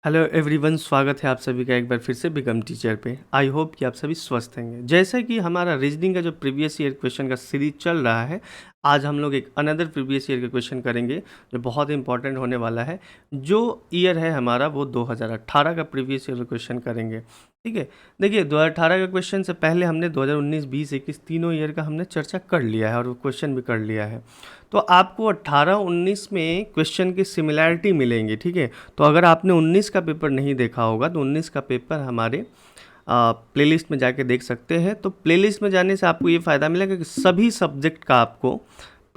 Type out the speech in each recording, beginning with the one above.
Hello everyone, स्वागत है आप सभी का एक बार फिर से बिकम टीचर पे। आई होप कि आप सभी स्वस्थ होंगे। जैसा कि हमारा रीजनिंग का जो प्रीवियस ईयर क्वेश्चन का सीरीज चल रहा है, आज हम लोग एक अनदर प्रीवियस ईयर का क्वेश्चन करेंगे जो बहुत इंपॉर्टेंट होने वाला है। जो ईयर है हमारा वो 2018 का प्रीवियस ईयर का क्वेश्चन करेंगे। ठीक है, देखिए 2018 का क्वेश्चन से पहले हमने 2019, 20, 21 तीनों ईयर का हमने चर्चा कर लिया है और वो क्वेश्चन भी कर लिया है। तो आपको 18-19 में क्वेश्चन की सिमिलैरिटी मिलेंगी। ठीक है, तो अगर आपने 19 का पेपर नहीं देखा होगा तो 19 का पेपर हमारे प्लेलिस्ट में जाके देख सकते हैं। तो प्लेलिस्ट में जाने से आपको ये फ़ायदा मिलेगा कि सभी सब्जेक्ट का आपको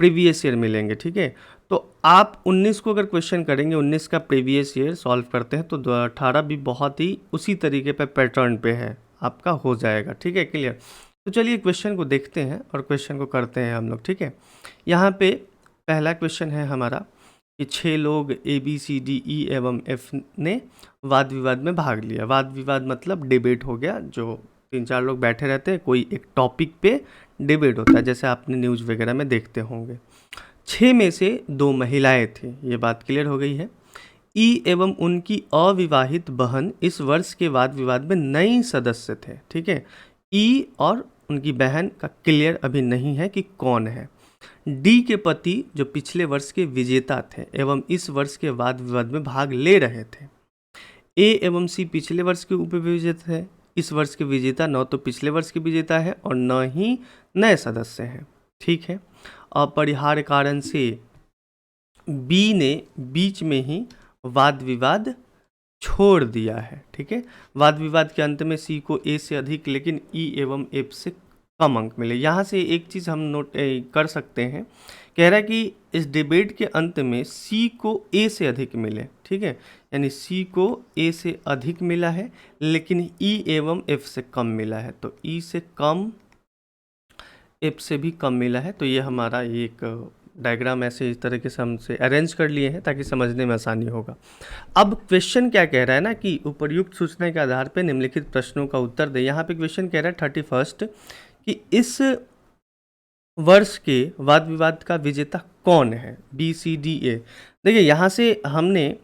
प्रीवियस ईयर मिलेंगे। ठीक है, तो आप 19 को अगर क्वेश्चन करेंगे, 19 का प्रीवियस ईयर सॉल्व करते हैं तो 18 भी बहुत ही उसी तरीके पे पैटर्न पे है, आपका हो जाएगा। ठीक है, क्लियर। तो चलिए क्वेश्चन को देखते हैं और क्वेश्चन को करते हैं हम लोग। ठीक है, यहाँ पे पहला क्वेश्चन है हमारा कि 6 लोग ABCDE एवं F ने वाद विवाद में भाग लिया। वाद विवाद मतलब डिबेट हो गया, जो 3-4 लोग बैठे रहते हैं, कोई एक टॉपिक पे डिबेट होता है, जैसे आपने न्यूज़ वगैरह में देखते होंगे। 6 में से 2 महिलाएं थी, ये बात क्लियर हो गई है। ई एवं उनकी अविवाहित बहन इस वर्ष के वाद विवाद में नई सदस्य थे। ठीक है, ई और उनकी बहन का क्लियर अभी नहीं है कि कौन है। डी के पति जो पिछले वर्ष के विजेता थे एवं इस वर्ष के वाद विवाद में भाग ले रहे थे। ए एवं सी पिछले वर्ष के उपविजेता थे। इस वर्ष के विजेता न तो पिछले वर्ष के विजेता है और न ही नए सदस्य हैं। ठीक है, अपरिहार्य कारण से बी ने बीच में ही वाद विवाद छोड़ दिया है। ठीक है, वाद विवाद के अंत में सी को ए से अधिक लेकिन ई एवं एफ से कम अंक मिले। यहाँ से एक चीज़ हम नोट कर सकते हैं, कह रहा है कि इस डिबेट के अंत में सी को ए से अधिक मिले। ठीक है, यानी सी को ए से अधिक मिला है लेकिन ई एवं एफ से कम मिला है। तो ई से कम, एफ से भी कम मिला है। तो ये हमारा एक डायग्राम ऐसे इस तरीके से हमसे अरेंज कर लिए हैं ताकि समझने में आसानी होगा। अब क्वेश्चन क्या कह रहा है ना कि उपर्युक्त सूचना के आधार पर निम्नलिखित प्रश्नों का उत्तर दे। यहाँ पे क्वेश्चन कह रहा है 31 कि इस वर्ष के वाद विवाद का विजेता कौन है, BCDA। देखिए यहाँ से हमने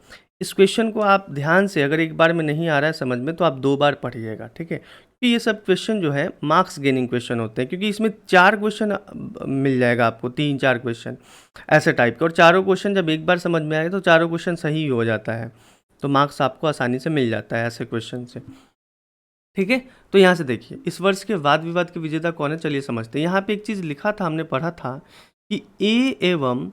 इस क्वेश्चन को, आप ध्यान से, अगर एक बार में नहीं आ रहा है समझ में तो आप 2 बार पढ़िएगा। ठीक है, क्योंकि ये सब क्वेश्चन जो है मार्क्स गेनिंग क्वेश्चन होते हैं, क्योंकि इसमें 4 क्वेश्चन मिल जाएगा आपको, 3-4 क्वेश्चन ऐसे टाइप के, और चारों क्वेश्चन जब एक बार समझ में आए तो चारों क्वेश्चन सही हो जाता है, तो मार्क्स आपको आसानी से मिल जाता है ऐसे क्वेश्चन से। ठीक है, तो यहाँ से देखिए इस वर्ष के वाद विवाद के विजेता कौन है, चलिए समझते हैं। यहाँ पे एक चीज़ लिखा था, हमने पढ़ा था कि ए एवं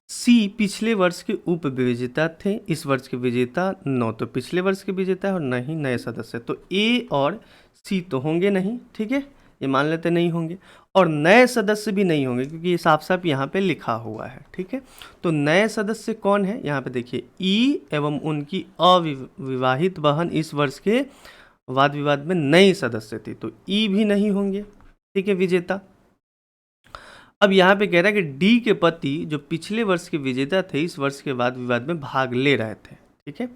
सी पिछले वर्ष के उप विजेता थे। इस वर्ष के विजेता न तो पिछले वर्ष के विजेता है और न ही नए सदस्य। तो ए और सी तो होंगे नहीं। ठीक है, ये मान लेते नहीं होंगे, और नए सदस्य भी नहीं होंगे क्योंकि ये साफ साफ यहाँ पे लिखा हुआ है। ठीक है, तो नए सदस्य कौन है, यहाँ पे देखिए ई एवं उनकी अविवाहित बहन इस वर्ष के वाद विवाद में नई सदस्य थी, तो ई भी नहीं होंगे। ठीक है, विजेता। अब यहाँ पे कह रहा है कि डी के पति जो पिछले वर्ष के विजेता थे इस वर्ष के वाद विवाद में भाग ले रहे थे। ठीक है,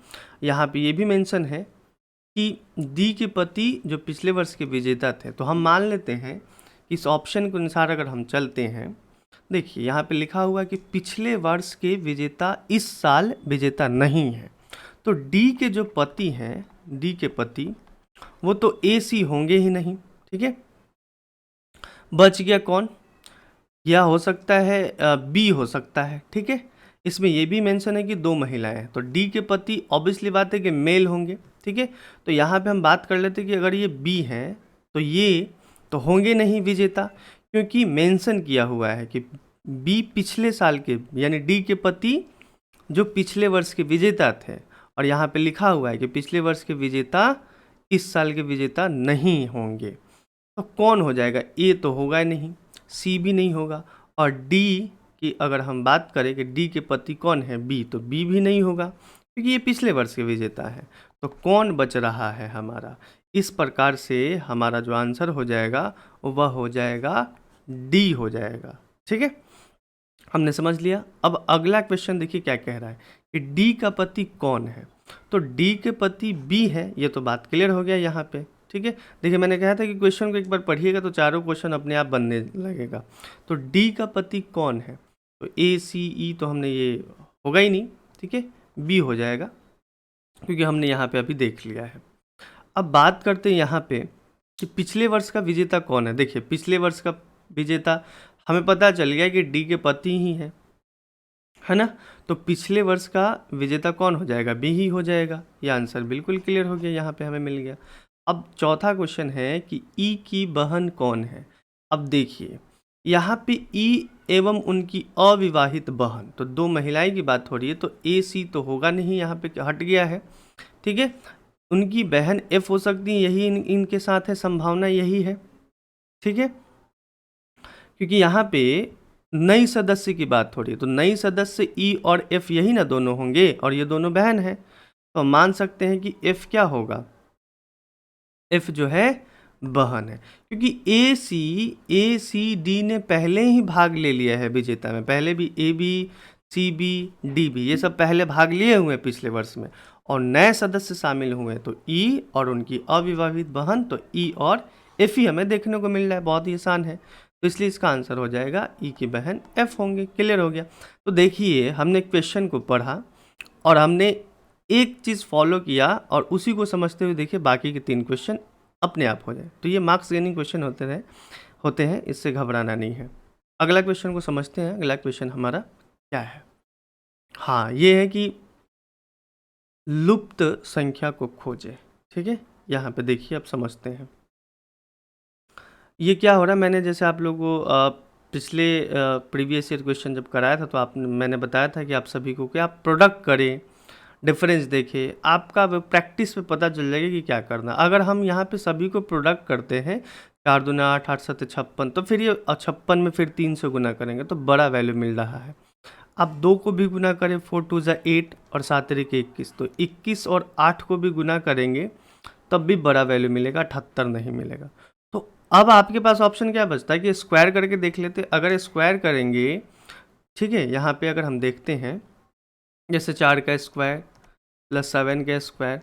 यहाँ पे ये भी मेंशन है कि डी के पति जो पिछले वर्ष के विजेता थे, तो हम मान लेते हैं कि इस ऑप्शन के अनुसार अगर हम चलते हैं, देखिए यहाँ पे लिखा हुआ है कि पिछले वर्ष के विजेता इस साल विजेता नहीं है, तो डी के जो पति हैं, डी के पति वो तो ए सी होंगे ही नहीं। ठीक है, बच गया कौन, या हो सकता है बी हो सकता है। ठीक है, इसमें ये भी मेंशन है कि 2 महिलाएं हैं, तो डी के पति ऑब्वियसली बात है कि मेल होंगे। ठीक है, तो यहाँ पे हम बात कर लेते हैं कि अगर ये बी हैं तो ये तो होंगे नहीं विजेता, क्योंकि मेंशन किया हुआ है कि बी पिछले साल के, यानी डी के पति जो पिछले वर्ष के विजेता थे, और यहाँ पे लिखा हुआ है कि पिछले वर्ष के विजेता इस साल के विजेता नहीं होंगे। तो कौन हो जाएगा, ए तो होगा नहीं, सी भी नहीं होगा, और डी की अगर हम बात करें कि डी के पति कौन है, बी, तो बी भी नहीं होगा क्योंकि ये पिछले वर्ष के विजेता है। तो कौन बच रहा है हमारा, इस प्रकार से हमारा जो आंसर हो जाएगा वह हो जाएगा डी हो जाएगा। ठीक है, हमने समझ लिया। अब अगला क्वेश्चन देखिए क्या कह रहा है कि डी का पति कौन है, तो डी के पति बी है, ये तो बात क्लियर हो गया यहाँ पे। ठीक है, देखिए मैंने कहा था कि क्वेश्चन को एक बार पढ़िएगा तो चारों क्वेश्चन अपने आप बनने लगेगा। तो डी का पति कौन है, तो ए सी ई तो हमने ये होगा ही नहीं। ठीक है, बी हो जाएगा। क्योंकि हमने यहाँ पे अभी देख लिया है। अब बात करते हैं यहाँ पे कि पिछले वर्ष का विजेता कौन है। देखिए पिछले वर्ष का विजेता हमें पता चल गया कि डी के पति ही है ना। तो पिछले वर्ष का विजेता कौन हो जाएगा, बी ही हो जाएगा। ये आंसर बिल्कुल क्लियर हो गया, यहाँ पे हमें मिल गया। अब चौथा क्वेश्चन है कि ई की बहन कौन है। अब देखिए यहाँ पे ई एवं उनकी अविवाहित बहन, तो दो महिलाएं की बात हो रही है, तो ए सी तो होगा नहीं, यहाँ पे हट गया है। ठीक है, उनकी बहन एफ हो सकती है, यही इनके साथ है, संभावना यही है। ठीक है, क्योंकि यहाँ पे नई सदस्य की बात हो रही है, तो नई सदस्य ई और एफ यही ना दोनों होंगे, और ये दोनों बहन है, तो हम मान सकते हैं कि एफ क्या होगा, एफ जो है बहन है। क्योंकि ए सी डी ने पहले ही भाग ले लिया है विजेता में, पहले भी A B C B D B ये सब पहले भाग लिए हुए हैं पिछले वर्ष में, और नए सदस्य शामिल हुए हैं, तो ई और उनकी अविवाहित बहन, तो ई और एफ ही हमें देखने को मिल रहा है, बहुत ही आसान है। तो इसलिए इसका आंसर हो जाएगा ई की बहन एफ होंगे। क्लियर हो गया। तो देखिए हमने क्वेश्चन को पढ़ा और हमने एक चीज़ फॉलो किया, और उसी को समझते हुए देखिए बाकी के 3 क्वेश्चन अपने आप हो जाए। तो ये मार्क्स गेनिंग क्वेश्चन होते हैं, इससे घबराना नहीं है। अगला क्वेश्चन को समझते हैं। अगला क्वेश्चन हमारा क्या है, हाँ ये है कि लुप्त संख्या को खोजें। ठीक है, यहाँ पे देखिए अब समझते हैं ये क्या हो रहा है। मैंने जैसे आप लोगों को पिछले प्रीवियस ईयर क्वेश्चन जब कराया था, तो मैंने बताया था कि आप सभी को कि आप प्रोडक्ट करें, डिफरेंस देखें, आपका प्रैक्टिस में पता चल जाएगा कि क्या करना। अगर हम यहाँ पे सभी को प्रोडक्ट करते हैं, 4 दूना 8, 8 7 56, तो फिर ये 56 में फिर 3 से गुना करेंगे तो बड़ा वैल्यू मिल रहा है। आप 2 को भी गुना करें, 4 2 ज़ा 8 और 7 3 21, तो 21 और 8 को भी गुना करेंगे तब भी बड़ा वैल्यू मिलेगा, 78 नहीं मिलेगा। तो अब आपके पास ऑप्शन क्या बचता है कि स्क्वायर करके देख लेते। अगर स्क्वायर करेंगे, ठीक है, यहाँ पे अगर हम देखते हैं जैसे 4 का स्क्वायर प्लस 7 का स्क्वायर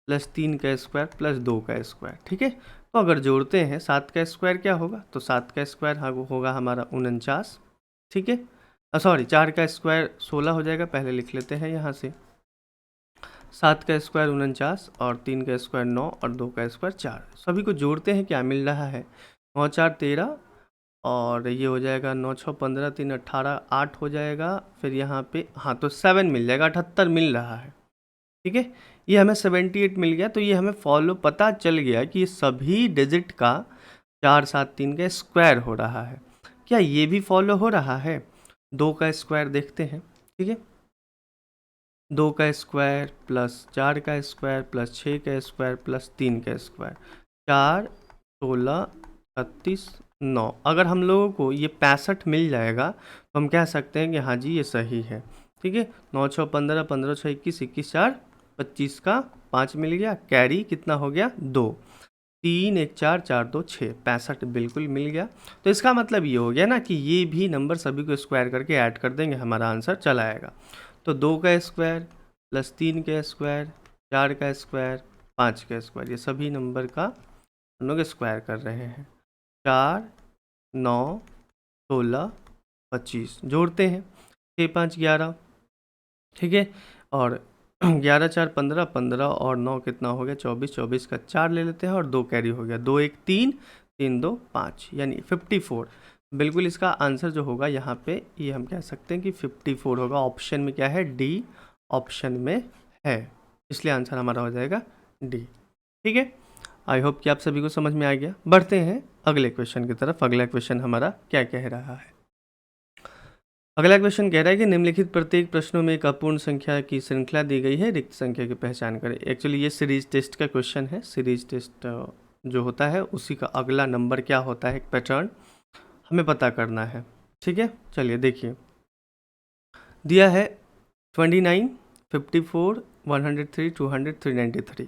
प्लस 3 का स्क्वायर प्लस 2 का स्क्वायर, ठीक है। तो अगर जोड़ते हैं 7 का स्क्वायर क्या होगा, तो 7 का स्क्वायर होगा हमारा 49, ठीक है। सॉरी 4 का स्क्वायर 16 हो जाएगा, पहले लिख लेते हैं यहाँ से। 7 का स्क्वायर 49 और 3 का स्क्वायर 9 और 2 का स्क्वायर 4। सभी को जोड़ते हैं, क्या मिल रहा है, 9 4 13 और ये हो जाएगा 9 6 15 3 18 8 हो जाएगा। फिर यहाँ पे हाँ तो 7 मिल जाएगा, 78 मिल रहा है, ठीक है। ये हमें 78 मिल गया। तो ये हमें फॉलो पता चल गया कि ये सभी डिजिट का 4 7 3 का स्क्वायर हो रहा है। क्या ये भी फॉलो हो रहा है, 2 का स्क्वायर देखते हैं, ठीक है। 2 का स्क्वायर प्लस 4 का स्क्वायर प्लस 6 का स्क्वायर प्लस 3 का स्क्वायर, 4 16 36 9। अगर हम लोगों को ये 65 मिल जाएगा तो हम कह सकते हैं कि हाँ जी ये सही है, ठीक है। 9 6 15 15 6 21 21 4 25 का 5 मिल गया, कैरी कितना हो गया 2, 3 1 4 4 2 6, 65 बिल्कुल मिल गया। तो इसका मतलब ये हो गया ना कि ये भी नंबर सभी को स्क्वायर करके ऐड कर देंगे, हमारा आंसर चला आएगा। तो 2 का स्क्वायर प्लस 3 का स्क्वायर 4 का स्क्वायर 5 का स्क्वायर, ये सभी नंबर का हम लोग स्क्वायर कर रहे हैं। 4 9 16 25 जोड़ते हैं, 6 5 11, ठीक है। और 11 4 15 15 और 9 कितना हो गया 24, 24 का 4 ले लेते हैं और 2 कैरी हो गया, 2 1 3 3 2 5 यानी 54। बिल्कुल इसका आंसर जो होगा यहाँ पे ये हम कह सकते हैं कि 54 होगा। ऑप्शन में क्या है, डी ऑप्शन में है, इसलिए आंसर हमारा हो जाएगा डी, ठीक है। आई होप कि आप सभी को समझ में आ गया। बढ़ते हैं अगले क्वेश्चन की तरफ। अगला क्वेश्चन हमारा क्या कह रहा है। अगला क्वेश्चन कह रहा है कि निम्नलिखित प्रत्येक प्रश्नों में एक अपूर्ण संख्या की श्रृंखला दी गई है, रिक्त संख्या की पहचान करें। एक्चुअली ये सीरीज टेस्ट का क्वेश्चन है। सीरीज टेस्ट जो होता है उसी का अगला नंबर क्या होता है, एक पैटर्न हमें पता करना है, ठीक है। चलिए देखिए, दिया है 29 54 103 200 393।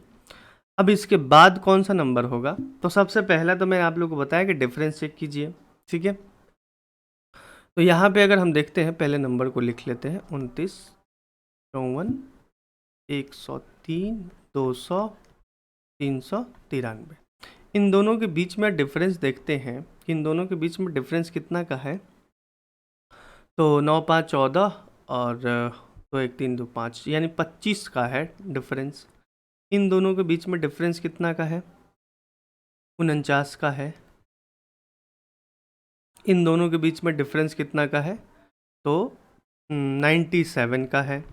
अब इसके बाद कौन सा नंबर होगा, तो सबसे पहला तो मैंने आप लोगों को बताया कि डिफरेंस चेक कीजिए, ठीक है। तो यहाँ पे अगर हम देखते हैं, पहले नंबर को लिख लेते हैं, 29 54 103 200 393। इन दोनों के बीच में डिफरेंस देखते हैं कि इन दोनों के बीच में डिफरेंस कितना का है। तो 9 5 14 और 2 1 3 2 5 यानी 25 का है डिफरेंस। इन दोनों के बीच में डिफरेंस कितना का है? 49 का है। इन दोनों के बीच में डिफरेंस कितना का है? तो 97 का है।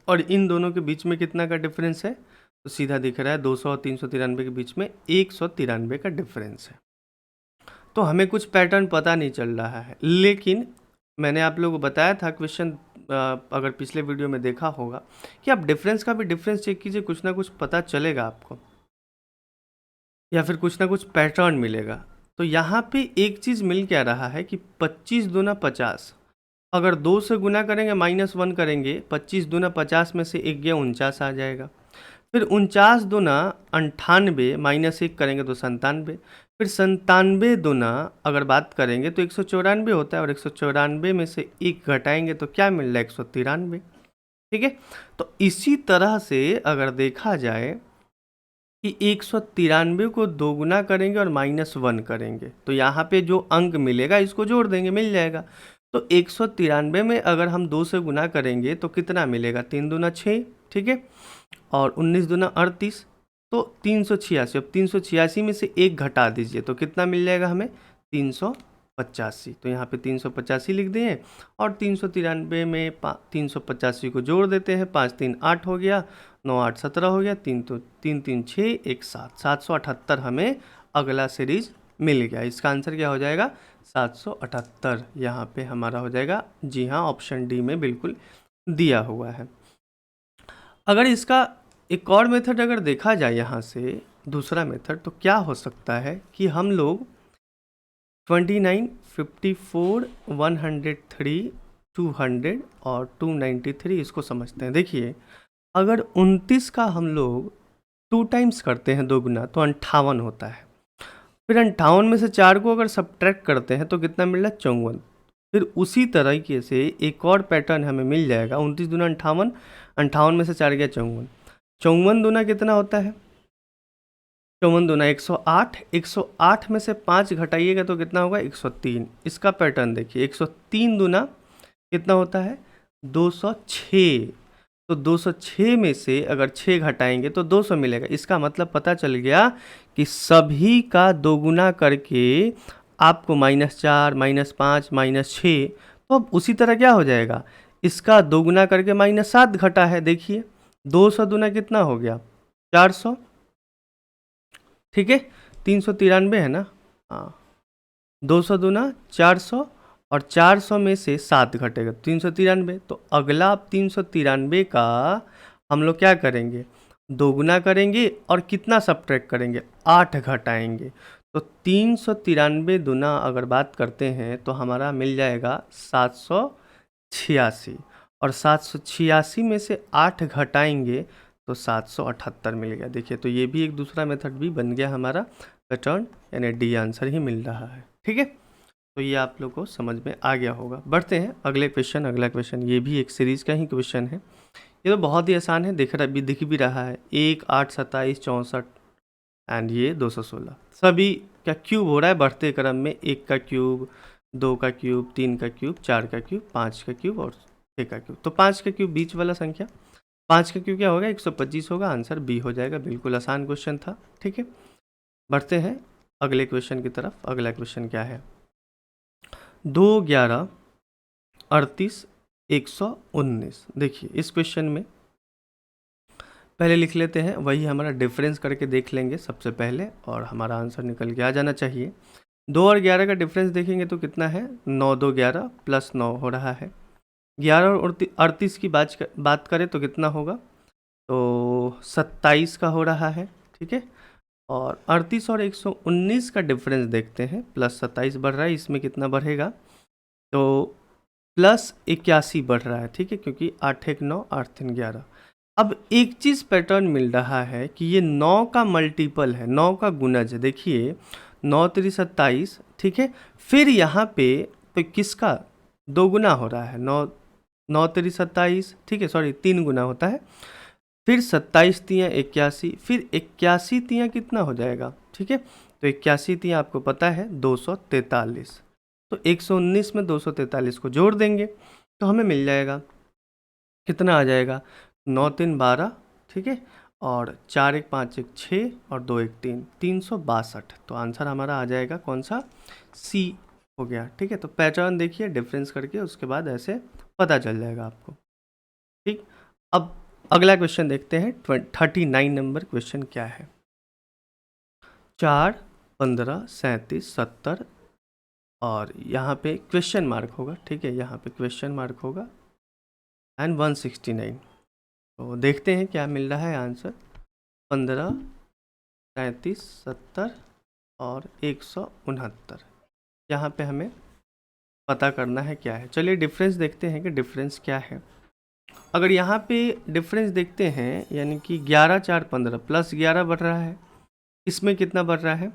और इन दोनों के बीच में कितना का डिफरेंस है? तो सीधा दिख रहा है 200 और 393 के बीच में 193 का डिफरेंस है। तो हमें कुछ पैटर्न पता नहीं चल रहा है, लेकिन मैंने आप लोगों को बताया था क्वेश्चन, अगर पिछले वीडियो में देखा होगा, कि आप डिफरेंस का भी डिफरेंस चेक कीजिए, कुछ ना कुछ पता चलेगा आपको, या फिर कुछ ना कुछ पैटर्न मिलेगा। तो यहाँ पे एक चीज़ मिल क्या रहा है कि 25 दूना 50, अगर 2 से गुना करेंगे -1 करेंगे, 25 दूना 50 में से 1 गया 49 आ जाएगा। फिर 49 दूना 98, -1 करेंगे तो 97, फिर 97 दूना अगर बात करेंगे तो 194 होता है, और 194 में से 1 घटाएंगे तो क्या मिल रहा है? 193। ठीक है, तो इसी तरह से अगर देखा जाए कि 193 को 2 गुना करेंगे और -1 करेंगे, तो यहाँ पे जो अंक मिलेगा इसको जोड़ देंगे, मिल जाएगा। तो 193 में अगर हम 2 से गुना करेंगे तो कितना मिलेगा? 3 दूना 6, ठीक है, और 19 दूना 38, तो 386। अब 386 में से 1 घटा दीजिए तो कितना मिल जाएगा हमें? 385। तो यहाँ पे 385 लिख दें, और 393 में 385 को जोड़ देते हैं। 5 3 8 हो गया, 9 8 17 हो गया, 3 तो 3 3 6 1 7, 778 हमें अगला सीरीज मिल गया। इसका आंसर क्या हो जाएगा? 778 यहाँ पे हमारा हो जाएगा। जी हाँ, ऑप्शन डी में बिल्कुल दिया हुआ है। अगर इसका एक और मेथड अगर देखा जाए यहाँ से, दूसरा मेथड, तो क्या हो सकता है कि हम लोग 29, 54, 103, 200 और 293 इसको समझते हैं। देखिए, अगर 29 का हम लोग 2 टाइम्स करते हैं, 2 गुना, तो 58 होता है। फिर 58 में से 4 को अगर सब्ट्रैक्ट करते हैं तो कितना मिल रहा है? 54। फिर उसी तरीके से एक और पैटर्न हमें मिल जाएगा। 29 दूना 58, 58 में से 4 गया 54, 54 दूना कितना होता है? 54 दूना 108, 108 में से 5 घटाइएगा तो कितना होगा? 103। इसका पैटर्न देखिए, 103 दूना कितना होता है? 206। तो 206 में से अगर 6 घटाएंगे तो 200 मिलेगा। इसका मतलब पता चल गया कि सभी का 2 गुना करके आपको -4, -5, -6, तो अब उसी तरह क्या हो जाएगा? इसका 2 गुना करके -7 घटा है। देखिए, 200 दूना कितना हो गया? 400, ठीक है, 393 है ना? हाँ, 200 दूना 400, और 400 में से 7 घटेगा 393। तो अगला आप 393 का हम लोग क्या करेंगे? 2 गुना करेंगे और कितना सब्ट्रैक्ट करेंगे? 8 घटाएंगे। तो 393 दूना अगर बात करते हैं तो हमारा मिल जाएगा 786, और 786 में से 8 घटाएंगे तो 778 मिल गया। देखिए, तो ये भी एक दूसरा मेथड भी बन गया हमारा पैटर्न, यानी डी आंसर ही मिल रहा है। ठीक है, तो ये आप लोग को समझ में आ गया होगा। बढ़ते हैं अगले क्वेश्चन। अगला क्वेश्चन ये भी एक सीरीज़ का ही क्वेश्चन है। ये तो बहुत ही आसान है, दिख भी रहा है। 1 8 27 64 एंड ये 216 सभी का क्यूब हो रहा है बढ़ते क्रम में। 1 का क्यूब, 2 का क्यूब, 3 का क्यूब, 4 का क्यूब, 5 का क्यूब और 6 का क्यूब। तो 5 का क्यूब बीच वाला संख्या, 5 का क्यूब क्या होगा? 125 होगा। आंसर बी हो जाएगा। बिल्कुल आसान क्वेश्चन था। ठीक है, बढ़ते हैं अगले क्वेश्चन की तरफ। अगला क्वेश्चन क्या है? 2 11 38 119। देखिए, इस क्वेश्चन में पहले लिख लेते हैं, वही हमारा डिफरेंस करके देख लेंगे सबसे पहले, और हमारा आंसर निकल के आ जाना चाहिए। 2 और 11 का डिफरेंस देखेंगे तो कितना है? 9 2 11 प्लस 9 हो रहा है। 11 और 38 की बात करें तो कितना होगा? तो 27 का हो रहा है। ठीक है, और 38 और 119 का डिफरेंस देखते हैं। प्लस 27 बढ़ रहा है, इसमें कितना बढ़ेगा? तो प्लस 81 बढ़ रहा है। ठीक है, क्योंकि 8 1 9, 8 3 11। अब एक चीज़ पैटर्न मिल रहा है कि ये 9 का मल्टीपल है, 9 का गुणज है। देखिए, 9 3 27, ठीक है, फिर यहाँ पे तो किसका 2 गुना हो रहा है? 9 9 3 27, ठीक है, सॉरी 3 गुना होता है। फिर 27 तियाँ 81, फिर 81 तियाँ कितना हो जाएगा? ठीक है, तो 81 तियाँ आपको पता है 243। तो 119 में 243 को जोड़ देंगे तो हमें मिल जाएगा, कितना आ जाएगा? 9 3 12, ठीक है, और 4 1 5 1 6 और 2 1 3 362। तो आंसर हमारा आ जाएगा कौन सा, सी हो गया। ठीक है, तो पैटर्न देखिए डिफरेंस करके, उसके बाद ऐसे पता चल जाएगा आपको। ठीक, अब अगला क्वेश्चन देखते हैं। 39 नंबर क्वेश्चन क्या है। 4 15 37 70 और यहाँ पे क्वेश्चन मार्क होगा। ठीक है, यहाँ पे क्वेश्चन मार्क होगा एंड 169। तो देखते हैं क्या मिल रहा है आंसर। 15 37 70 और 169, यहाँ पे हमें पता करना है क्या है। चलिए डिफरेंस देखते हैं कि डिफरेंस क्या है। अगर यहाँ पे डिफरेंस देखते हैं, यानी कि 11 4 15 प्लस 11 बढ़ रहा है, इसमें कितना बढ़ रहा है,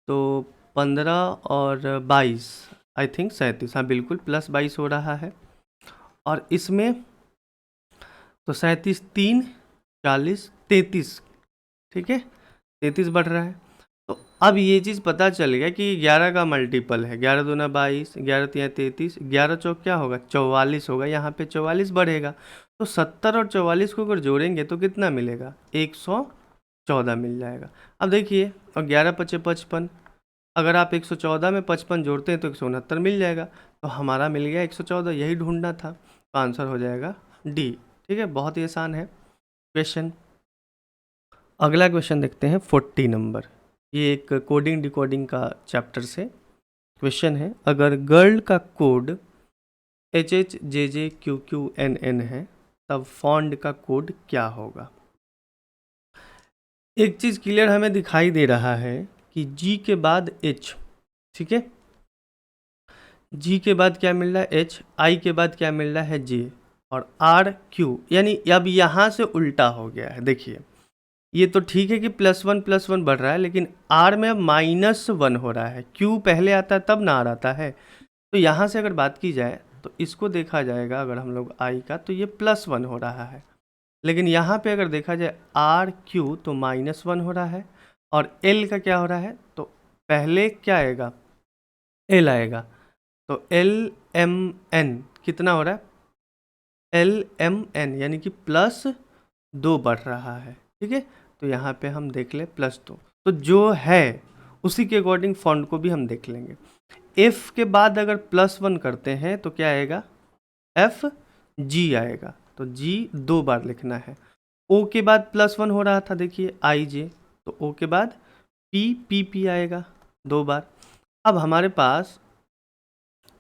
तो 15 और 22 आई थिंक 37, हाँ बिल्कुल प्लस 22 हो रहा है। और इसमें तो 37 3 40 33, ठीक है 33 बढ़ रहा है। तो अब ये चीज़ पता चल गया कि 11 का मल्टीपल है, 11 दूना 22, 11 तिया 33, 11 चौक क्या होगा 44 होगा, यहाँ पे 44 बढ़ेगा। तो 70 और 44 को अगर जोड़ेंगे तो कितना मिलेगा, 114 मिल जाएगा। अब देखिए, और 11 पचे 55, अगर आप 114 में 55 जोड़ते हैं तो 169 मिल जाएगा। तो हमारा मिल गया 114, यही ढूंढना था। तो आंसर हो जाएगा डी। ठीक है, बहुत ही आसान है क्वेश्चन। अगला क्वेश्चन देखते हैं 40 नंबर। ये एक कोडिंग डिकोडिंग का चैप्टर से क्वेश्चन है। अगर गर्ल का कोड HHJJQQNN है, तब फॉन्ट का कोड क्या होगा। एक चीज़ क्लियर हमें दिखाई दे रहा है कि G के बाद H, ठीक है, G के बाद क्या मिल रहा है H, I के बाद क्या मिल रहा है J और R Q, यानी अब यहाँ से उल्टा हो गया है। देखिए, ये तो ठीक है कि +1 बढ़ रहा है, लेकिन R में अब -1 हो रहा है। Q पहले आता है तब ना R आता है। तो यहाँ से अगर बात की जाए तो इसको देखा जाएगा अगर हम लोग I का, तो ये +1 हो रहा है। लेकिन यहाँ पे अगर देखा जाए R Q तो -1 हो रहा है। और L का क्या हो रहा है, तो पहले क्या आएगा, L आएगा। तो LMN कितना हो रहा है, LMN यानी कि +2 बढ़ रहा है। ठीक है, तो यहाँ पे हम देख ले +2, तो जो है उसी के अकॉर्डिंग फॉन्ट को भी हम देख लेंगे। F के बाद अगर +1 करते हैं तो क्या आएगा, FG आएगा। तो G 2 बार लिखना है। O के बाद +1 हो रहा था, देखिए IJ, तो O के बाद PP आएगा 2 बार। अब हमारे पास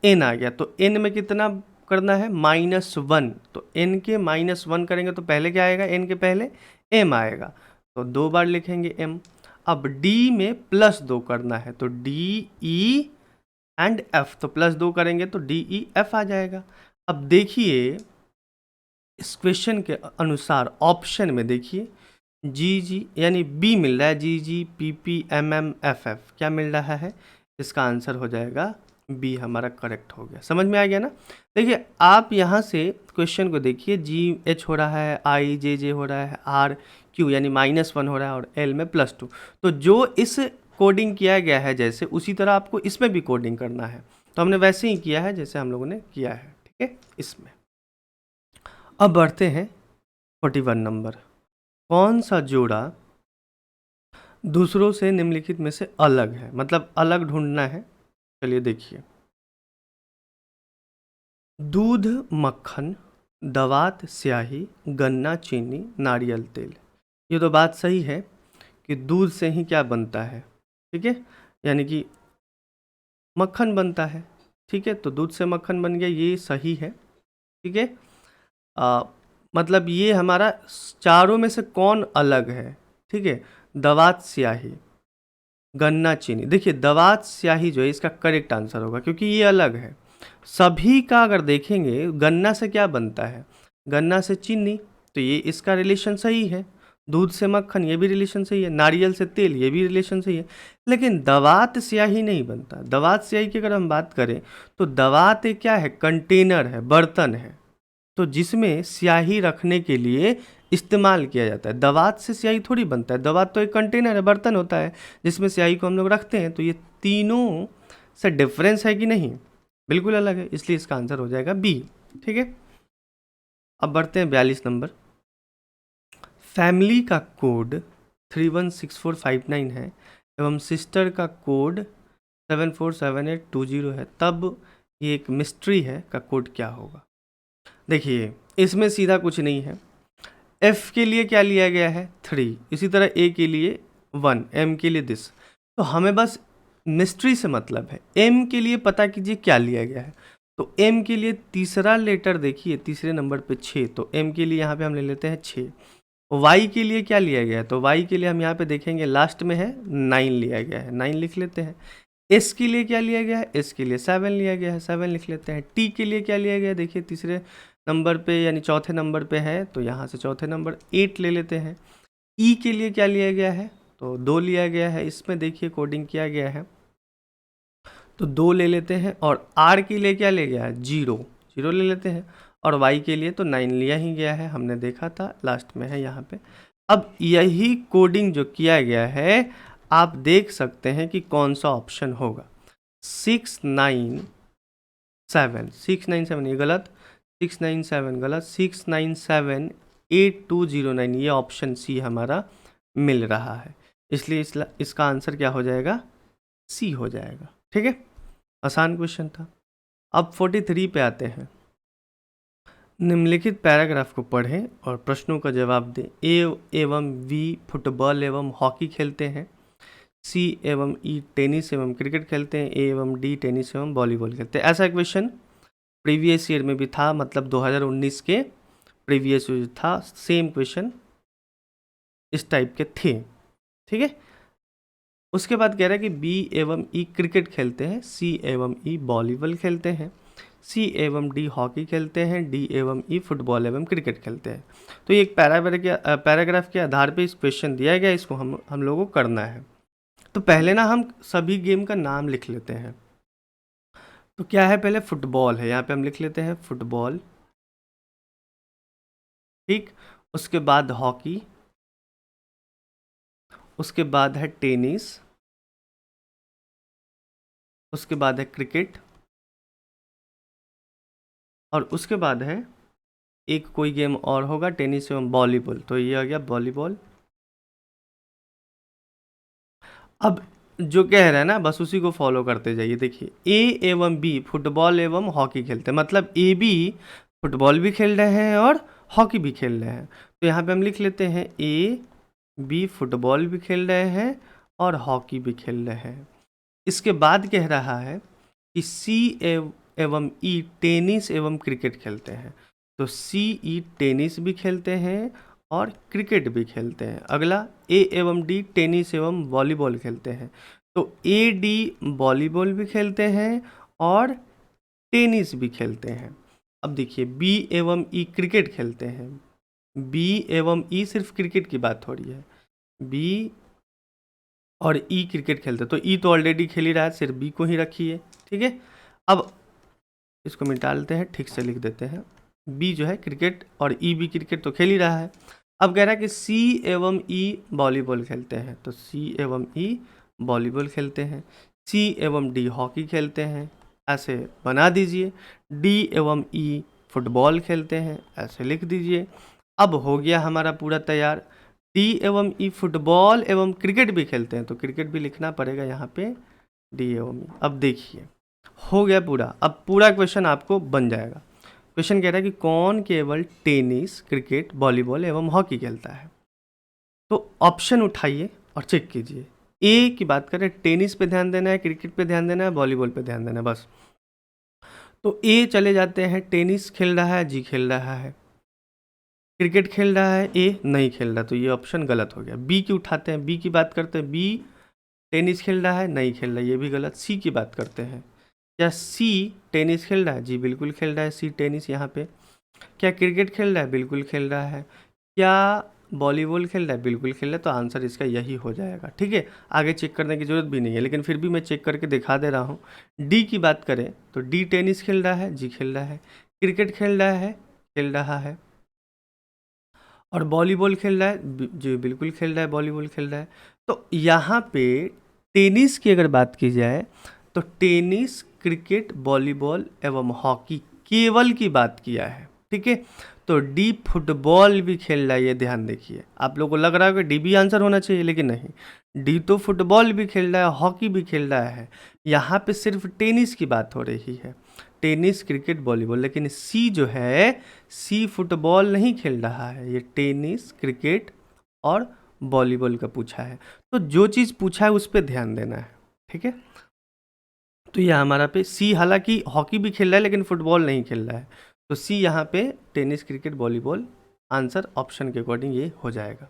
N आ गया, तो N में कितना करना है, -1। तो N के -1 करेंगे तो पहले क्या आएगा, N के पहले M आएगा, तो 2 बार लिखेंगे M। अब D में +2 करना है, तो DE एंड F, तो +2 करेंगे तो DEF आ जाएगा। अब देखिए इस क्वेश्चन के अनुसार ऑप्शन में देखिए GG यानी B मिल रहा है, GG PP MM FF क्या मिल रहा है, इसका आंसर हो जाएगा बी, हमारा करेक्ट हो गया। समझ में आ गया ना। देखिए आप यहाँ से क्वेश्चन को देखिए, GH हो रहा है, IJJ हो रहा है, RQ यानी -1 हो रहा है और L में +2। तो जो इस कोडिंग किया गया है जैसे, उसी तरह आपको इसमें भी कोडिंग करना है। तो हमने वैसे ही किया है जैसे हम लोगों ने किया है। ठीक है, इसमें अब बढ़ते हैं 41 नंबर। कौन सा जोड़ा दूसरों से निम्नलिखित में से अलग है, मतलब अलग ढूंढना है। चलिए देखिए, दूध मक्खन, दवात स्याही, गन्ना चीनी, नारियल तेल। ये तो बात सही है कि दूध से ही क्या बनता है, ठीक है, यानी कि मक्खन बनता है। ठीक है, तो दूध से मक्खन बन गया, ये सही है। ठीक है, मतलब ये हमारा चारों में से कौन अलग है। ठीक है, दवात स्याही, गन्ना चीनी। देखिए दवात स्याही जो है इसका करेक्ट आंसर होगा, क्योंकि ये अलग है। सभी का अगर देखेंगे, गन्ना से क्या बनता है, गन्ना से चीनी, तो ये इसका रिलेशन सही है। दूध से मक्खन, ये भी रिलेशन सही है। नारियल से तेल, ये भी रिलेशन सही है। लेकिन दवात स्याही नहीं बनता। दवात स्याही की अगर हम बात करें तो दवात एक क्या है, कंटेनर है, बर्तन है, तो जिसमें स्याही रखने के लिए इस्तेमाल किया जाता है। दवात से स्याही थोड़ी बनता है। दवात तो एक कंटेनर है, बर्तन होता है जिसमें स्याही को हम लोग रखते हैं। तो ये तीनों से डिफरेंस है कि नहीं, बिल्कुल अलग है, इसलिए इसका आंसर हो जाएगा बी। ठीक है, अब बढ़ते हैं 42 नंबर। फैमिली का कोड 316459 है एवं सिस्टर का कोड 747820 है, तब ये एक मिस्ट्री है का कोड क्या होगा। देखिए इसमें सीधा कुछ नहीं है। F के लिए क्या लिया गया है 3, इसी तरह A के लिए 1, M के लिए दिस। तो हमें बस मिस्ट्री से मतलब है। M के लिए पता कीजिए क्या लिया गया है। तो M के लिए तीसरा लेटर देखिए, तीसरे नंबर पे 6, तो M के लिए यहाँ पे हम ले लेते हैं 6। Y के लिए क्या लिया गया है, तो Y के लिए हम यहाँ पे देखेंगे लास्ट में है 9 लिया गया है, 9 लिख लेते हैं। S के लिए क्या लिया गया है, S के लिए 7 लिया गया है, 7 लिख लेते हैं। T के लिए क्या लिया गया है, देखिए तीसरे नंबर पे यानी चौथे नंबर पे है, तो यहाँ से चौथे नंबर 8 ले लेते हैं। E के लिए क्या लिया गया है, तो 2 लिया गया है, इसमें देखिए कोडिंग किया गया है तो 2 ले लेते हैं। और R के लिए क्या ले गया है 0 ले लेते हैं। और Y के लिए तो 9 लिया ही गया है, हमने देखा था लास्ट में है यहाँ पे। अब यही कोडिंग जो किया गया है आप देख सकते हैं कि कौन सा ऑप्शन होगा। 697 ये गलत, 697 गलत, 6978209 ये ऑप्शन सी हमारा मिल रहा है, इसलिए इसका आंसर क्या हो जाएगा, सी हो जाएगा। ठीक है, आसान क्वेश्चन था। अब 43 पे आते हैं। निम्नलिखित पैराग्राफ को पढ़ें और प्रश्नों का जवाब दें। ए एवं बी फुटबॉल एवं हॉकी खेलते हैं, सी एवं ई टेनिस एवं क्रिकेट खेलते हैं, ए एवं डी टेनिस एवं वॉलीबॉल खेलते हैं। ऐसा क्वेश्चन प्रीवियस ईयर में भी था, मतलब 2019 के प्रीवियस ईयर था, सेम क्वेश्चन इस टाइप के थे। ठीक है, उसके बाद कह रहा है कि बी एवं ई क्रिकेट खेलते हैं, सी एवं ई वॉलीबॉल खेलते हैं, सी एवं डी हॉकी खेलते हैं, डी एवं ई फुटबॉल एवं क्रिकेट खेलते हैं। तो ये एक पैराग्राफ के आधार पे इस क्वेश्चन दिया गया, इसको हम लोगों को करना है। तो पहले ना हम सभी गेम का नाम लिख लेते हैं। तो क्या है, पहले फुटबॉल है, यहाँ पे हम लिख लेते हैं फुटबॉल। ठीक, उसके बाद हॉकी, उसके बाद है टेनिस, उसके बाद है क्रिकेट, और उसके बाद है एक कोई गेम और होगा टेनिस एवं वॉलीबॉल, तो ये आ गया वॉलीबॉल। अब जो कह रहा है ना बस उसी को फॉलो करते जाइए। देखिए ए एवं बी फुटबॉल एवं हॉकी खेलते हैं, मतलब ए बी फुटबॉल भी खेल रहे हैं और हॉकी भी खेल रहे हैं। तो यहाँ पे हम लिख लेते हैं ए बी फुटबॉल भी खेल रहे हैं और हॉकी भी खेल रहे हैं। इसके बाद कह रहा है कि सी एवं ई टेनिस एवं क्रिकेट खेलते हैं, तो सी ई टेनिस भी खेलते हैं और क्रिकेट भी खेलते हैं। अगला ए एवं डी टेनिस एवं वॉलीबॉल खेलते हैं, तो ए डी वॉलीबॉल भी खेलते हैं और टेनिस भी खेलते हैं। अब देखिए बी एवं ई क्रिकेट खेलते हैं, बी एवं ई सिर्फ क्रिकेट की बात हो रही है, बी और ई क्रिकेट खेलते हैं, तो ई तो ऑलरेडी खेल ही रहा है, सिर्फ बी को ही रखिए। ठीक है, अब इसको मिटा लेते हैं, ठीक से लिख देते हैं, बी जो है क्रिकेट और ई भी क्रिकेट तो खेल ही रहा है। अब कह रहा है कि सी एवं ई वॉलीबॉल खेलते हैं, तो सी एवं ई वॉलीबॉल खेलते हैं, सी एवं डी हॉकी खेलते हैं, ऐसे बना दीजिए। डी एवं ई फुटबॉल खेलते हैं, ऐसे लिख दीजिए। अब हो गया हमारा पूरा तैयार। डी एवं ई फुटबॉल एवं क्रिकेट भी खेलते हैं, तो क्रिकेट भी लिखना पड़ेगा यहाँ पे डी एवं ई। अब देखिए हो गया पूरा, अब पूरा क्वेश्चन आपको बन जाएगा। क्वेश्चन कह रहा है कि कौन केवल टेनिस क्रिकेट वॉलीबॉल एवं हॉकी खेलता है। तो ऑप्शन उठाइए और चेक कीजिए। ए की बात करें, टेनिस पे ध्यान देना है, क्रिकेट पे ध्यान देना है, वॉलीबॉल पे ध्यान देना है, बस। तो ए चले जाते हैं, टेनिस खेल रहा है, जी खेल रहा है। क्रिकेट खेल रहा है, ए नहीं खेल रहा, तो ये ऑप्शन गलत हो गया। बी की उठाते हैं, बी की बात करते हैं, बी टेनिस खेल रहा है, नहीं खेल रहा, ये भी गलत। सी की बात करते हैं, क्या सी टेनिस खेल रहा है, जी बिल्कुल खेल रहा है सी टेनिस यहाँ पे। क्या क्रिकेट खेल रहा है, बिल्कुल खेल रहा है। क्या वॉलीबॉल खेल रहा है, बिल्कुल खेल रहा है, तो आंसर इसका यही हो जाएगा। ठीक है, आगे चेक करने की ज़रूरत भी नहीं है, लेकिन फिर भी मैं चेक करके दिखा दे रहा हूँ। डी की बात करें तो डी टेनिस खेल रहा है, जी खेल रहा है। क्रिकेट खेल रहा है और वॉलीबॉल खेल रहा है, जी बिल्कुल खेल रहा है, वॉलीबॉल खेल रहा है। तो यहाँ पे टेनिस की अगर बात की जाए तो टेनिस क्रिकेट वॉलीबॉल एवं हॉकी केवल की बात किया है। ठीक है। तो डी फुटबॉल भी खेल रहा है, ये ध्यान देखिए। आप लोगों को लग रहा है कि डी भी आंसर होना चाहिए, लेकिन नहीं, डी तो फुटबॉल भी खेल रहा है, हॉकी भी खेल रहा है। यहाँ पे सिर्फ टेनिस की बात हो रही है, टेनिस, क्रिकेट, वॉलीबॉल। लेकिन सी जो है, सी फुटबॉल नहीं खेल रहा है, ये टेनिस, क्रिकेट और वॉलीबॉल का पूछा है। तो जो चीज़ पूछा है उस पर ध्यान देना है, ठीक है। तो ये हमारा पे सी, हालांकि हॉकी भी खेल रहा है लेकिन फुटबॉल नहीं खेल रहा है, तो सी यहाँ पे tennis, cricket, volleyball answer option के अकॉर्डिंग ये हो जाएगा,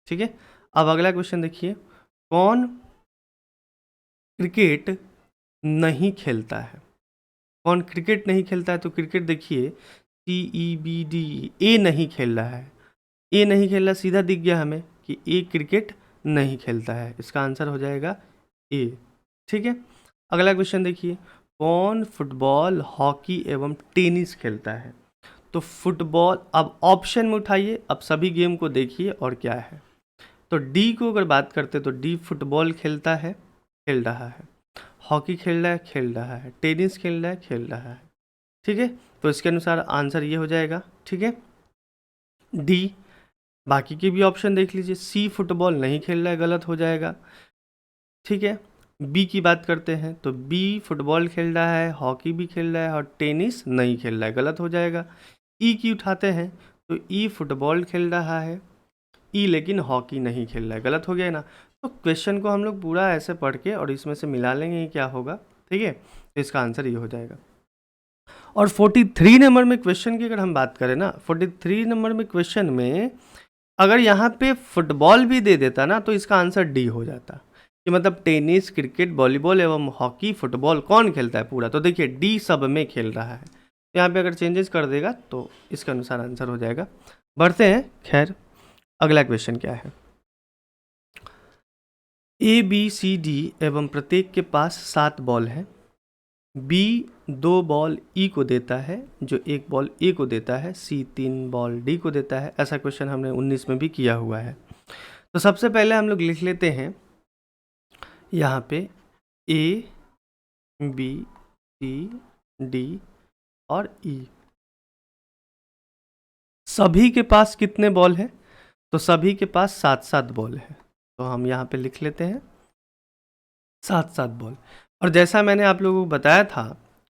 ठीक है। अब अगला क्वेश्चन देखिए, कौन क्रिकेट नहीं खेलता है? कौन क्रिकेट नहीं खेलता है? तो क्रिकेट देखिए, CEBD, ए नहीं खेल रहा है, ए नहीं खेल रहा, सीधा दिख गया हमें कि ए क्रिकेट नहीं खेलता है, इसका आंसर हो जाएगा ए, ठीक है। अगला क्वेश्चन देखिए, कौन फुटबॉल, हॉकी एवं टेनिस खेलता है? तो फुटबॉल, अब ऑप्शन में उठाइए, अब सभी गेम को देखिए और क्या है। तो डी को अगर बात करते तो डी फुटबॉल खेलता है, खेल रहा है, हॉकी खेल रहा है, खेल रहा है, टेनिस खेल रहा है, खेल रहा है, ठीक है। तो इसके अनुसार आंसर ये हो जाएगा, ठीक है, डी। बाकी के भी ऑप्शन देख लीजिए, सी फुटबॉल नहीं खेल रहा है, गलत हो जाएगा, ठीक है। बी की बात करते हैं तो बी फुटबॉल खेल रहा है, हॉकी भी खेल रहा है और टेनिस नहीं खेल रहा है, गलत हो जाएगा। ई की उठाते हैं तो ई फुटबॉल खेल रहा है, ई लेकिन हॉकी नहीं खेल रहा है, गलत हो गया ना। तो क्वेश्चन को हम लोग पूरा ऐसे पढ़ के और इसमें से मिला लेंगे, क्या होगा, ठीक है। तो इसका आंसर ये हो जाएगा। और 43 नंबर में क्वेश्चन की अगर हम बात करें ना, 43 नंबर में क्वेश्चन में अगर यहाँ पे फुटबॉल भी दे देता ना तो इसका आंसर डी हो जाता, कि मतलब टेनिस, क्रिकेट, वॉलीबॉल एवं हॉकी, फुटबॉल कौन खेलता है पूरा, तो देखिए डी सब में खेल रहा है। यहाँ पे अगर चेंजेस कर देगा तो इसके अनुसार आंसर हो जाएगा। बढ़ते हैं, खैर अगला क्वेश्चन क्या है। ABCD एवं प्रत्येक के पास 7 बॉल है, बी 2 बॉल ई को देता है, जो 1 बॉल ए को देता है, सी 3 बॉल डी को देता है। ऐसा क्वेश्चन हमने 19 में भी किया हुआ है। तो सबसे पहले हम लोग लिख लेते हैं यहाँ पे A, B, C, D और E। सभी के पास कितने बॉल है? तो सभी के पास 7-7 बॉल है, तो हम यहाँ पे लिख लेते हैं 7-7 बॉल। और जैसा मैंने आप लोगों को बताया था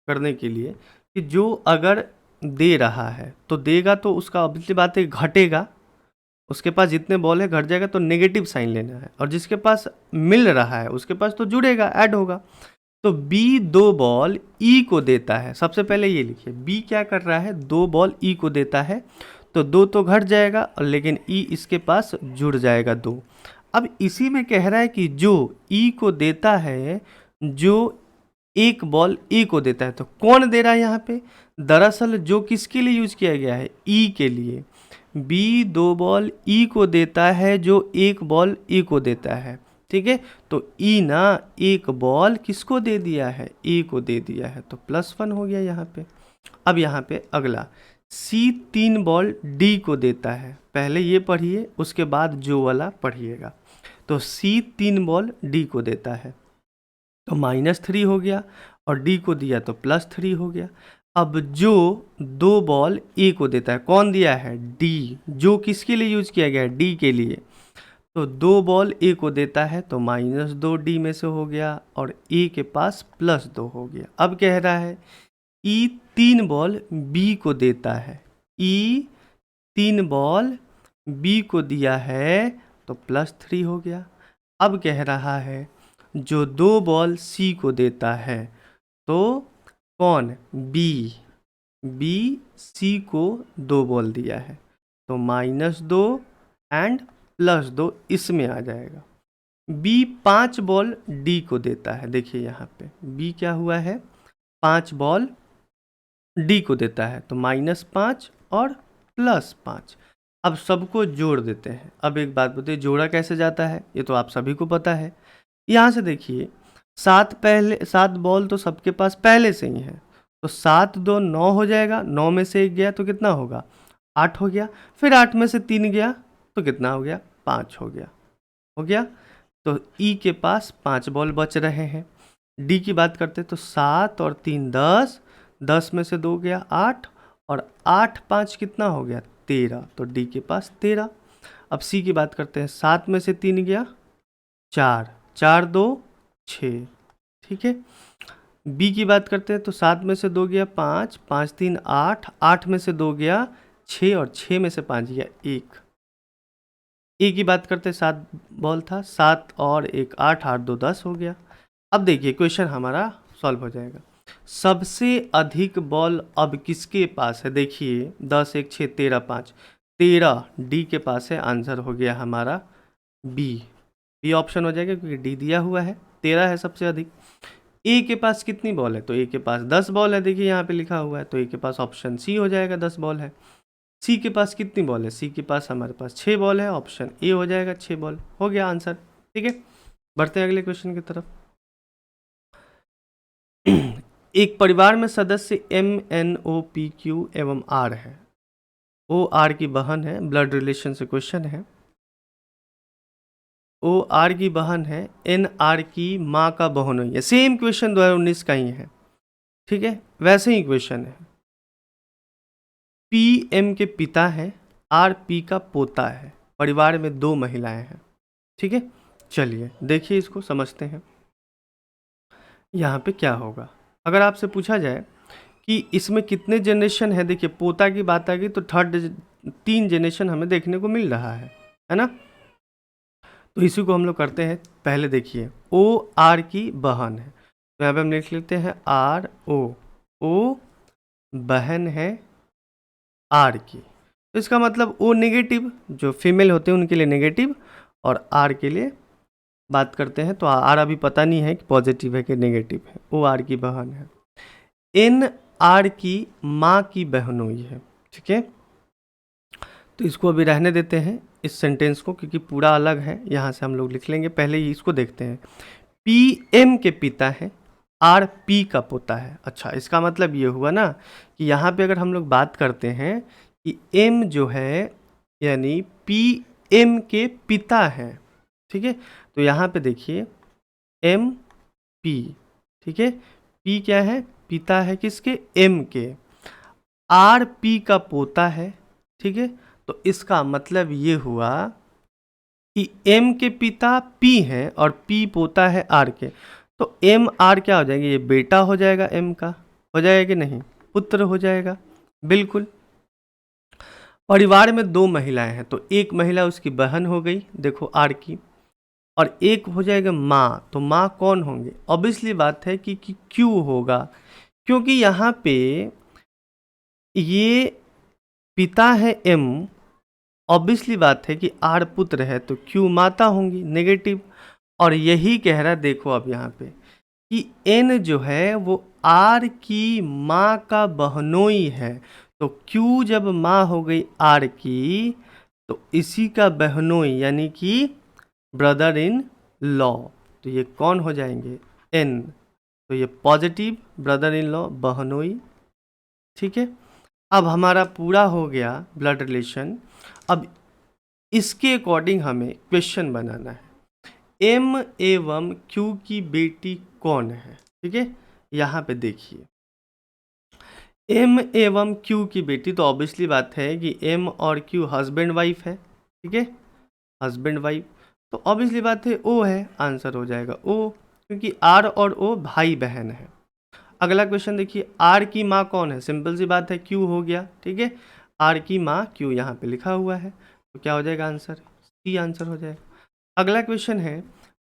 करने के लिए कि जो अगर दे रहा है तो देगा तो उसका ऑब्वियसली बात है घटेगा, उसके पास जितने बॉल है घट जाएगा, तो नेगेटिव साइन लेना है। और जिसके पास मिल रहा है उसके पास तो जुड़ेगा, ऐड होगा। तो B 2 बॉल E को देता है, सबसे पहले ये लिखिए, B क्या कर रहा है, 2 बॉल E को देता है, तो 2 तो घट जाएगा और लेकिन E इसके पास जुड़ जाएगा 2। अब इसी में कह रहा है कि जो E को देता है, जो 1 बॉल ए को देता है, तो कौन दे रहा है यहाँ पे, दरअसल जो किसके लिए यूज किया गया है, E के लिए। B 2 बॉल E को देता है, जो 1 बॉल ए को देता है, ठीक है। तो E ना 1 बॉल किसको दे दिया है, ए को दे दिया है, तो +1 हो गया यहाँ पे। अब यहाँ पे अगला, C 3 बॉल D को देता है, पहले ये पढ़िए उसके बाद जो वाला पढ़िएगा। तो C 3 बॉल D को देता है, तो -3 हो गया, और D को दिया तो +3 हो गया। अब जो 2 बॉल ए को देता है, कौन दिया है, D, जो किसके लिए यूज किया गया है, D के लिए। तो 2 बॉल ए को देता है तो -2 D में से हो गया, और ए के पास +2 हो गया। अब कह रहा है E 3 बॉल B को देता है, E 3 बॉल B को दिया है तो +3 हो गया। अब कह रहा है जो 2 बॉल C को देता है, तो कौन, B C को 2 बॉल दिया है, तो -2 एंड +2 इसमें आ जाएगा। B 5 बॉल D को देता है, देखिए यहाँ पे B क्या हुआ है, 5 बॉल D को देता है, तो -5 और +5। अब सबको जोड़ देते हैं। अब एक बात बताइए, जोड़ा कैसे जाता है, ये तो आप सभी को पता है। यहाँ से देखिए 7 बॉल तो सबके पास पहले से ही है, तो 7 2 9 हो जाएगा, 9 में से 1 गया तो कितना होगा, 8 हो गया। फिर 8 में से 3 गया तो कितना हो गया, 5 हो गया। तो ई के पास 5 बॉल बच रहे हैं। डी की बात करते तो 7 और 3 10, 10 में से 2 गया 8, और 8 5 कितना हो गया 13, तो डी के पास 13। अब सी की बात करते हैं, 7 में से 3 गया 4, 4 2 6, ठीक है। बी की बात करते हैं तो 7 में से 2 गया 5, 5 3 8, 8 में से 2 गया 6 और 6 में से 5 गया 1। ए की बात करते हैं, 7 बॉल था, 7 और 1 8, 8 2 10 हो गया। अब देखिए क्वेश्चन हमारा सॉल्व हो जाएगा। सबसे अधिक बॉल अब किसके पास है, देखिए 10 1 6 13 5, 13 डी के पास है, आंसर हो गया हमारा बी। बी ऑप्शन हो जाएगा क्योंकि डी दिया हुआ है, 13 है सबसे अधिक। ए के पास कितनी बॉल है, तो ए के पास 10 बॉल है, देखिए यहाँ पे लिखा हुआ है, तो ए के पास ऑप्शन सी हो जाएगा, 10 बॉल है। सी के पास कितनी बॉल है, सी के पास हमारे पास 6 बॉल है, ऑप्शन ए हो जाएगा, 6 बॉल हो गया आंसर, ठीक है। बढ़ते हैं अगले क्वेश्चन की तरफ। एक परिवार में सदस्य M N O P Q एवं आर है। ओ आर की बहन है, ब्लड रिलेशन से क्वेश्चन है। ओ आर की बहन है, एन आर की माँ का बहनोई है। सेम क्वेश्चन 2019 का ही है, ठीक है, वैसे ही क्वेश्चन है। पी एम के पिता है, आर पी का पोता है, परिवार में 2 महिलाएं हैं, ठीक है। चलिए देखिए इसको समझते हैं। यहाँ पे क्या होगा, अगर आपसे पूछा जाए कि इसमें कितने जनरेशन है, देखिए पोता की बात आ गई तो 3 जनरेशन हमें देखने को मिल रहा है ना। तो इसी को हम लोग करते हैं, पहले देखिए ओ आर की बहन है, तो यहाँ पे हम लिख लेते हैं आर ओ बहन है आर की, तो इसका मतलब ओ नेगेटिव, जो फीमेल होते हैं उनके लिए नेगेटिव, और आर के लिए बात करते हैं तो आर अभी पता नहीं है कि पॉजिटिव है कि नेगेटिव है। ओ आर की बहन है, एन आर की माँ की बहनोई है, ठीक है। तो इसको अभी रहने देते हैं इस सेंटेंस को, क्योंकि पूरा अलग है, यहाँ से हम लोग लिख लेंगे। पहले ही इसको देखते हैं, पी एम के पिता है, आर पी का पोता है। अच्छा, इसका मतलब ये हुआ ना कि यहाँ पे अगर हम लोग बात करते हैं कि एम जो है यानी पी एम के पिता है, ठीक है। तो यहाँ पे देखिए एम पी, ठीक है, पी क्या है, पिता है किसके, एम के, आर पी का पोता है, ठीक है। तो इसका मतलब ये हुआ कि एम के पिता पी हैं और पी पोता है आर के, तो एम आर क्या हो जाएंगे, ये बेटा हो जाएगा, एम का हो जाएगा कि नहीं, पुत्र हो जाएगा, बिल्कुल। परिवार में 2 महिलाएं हैं, तो एक महिला उसकी बहन हो गई, देखो आर की, और एक हो जाएगा माँ, तो माँ कौन होंगे, ऑब्वियसली बात है कि क्यू होगा, क्योंकि यहाँ पे ये पिता है एम, ऑब्वियसली बात है कि आर पुत्र है, तो क्यू माता होंगी, नेगेटिव। और यही कह रहा देखो अब यहाँ पे कि एन जो है वो आर की माँ का बहनोई है, तो क्यू जब माँ हो गई आर की, तो इसी का बहनोई यानी कि ब्रदर इन लॉ, तो ये कौन हो जाएंगे, एन, तो ये पॉजिटिव ब्रदर इन लॉ बहनोई, ठीक है। अब हमारा पूरा हो गया ब्लड रिलेशन। अब इसके अकॉर्डिंग हमें क्वेश्चन बनाना है, एम एवं क्यू की बेटी कौन है, ठीक है। यहाँ पे देखिए एम एवं क्यू की बेटी, तो ऑब्वियसली बात है कि एम और क्यू हस्बैंड वाइफ है, ठीक है, हस्बैंड वाइफ, तो ऑब्वियसली बात है ओ है, आंसर हो जाएगा ओ, क्योंकि आर और ओ भाई बहन है। अगला क्वेश्चन देखिए, आर की माँ कौन है, सिंपल सी बात है क्यू हो गया, ठीक है, आर की माँ क्यू यहाँ पे लिखा हुआ है, तो क्या हो जाएगा आंसर, सी आंसर हो जाएगा। अगला क्वेश्चन है,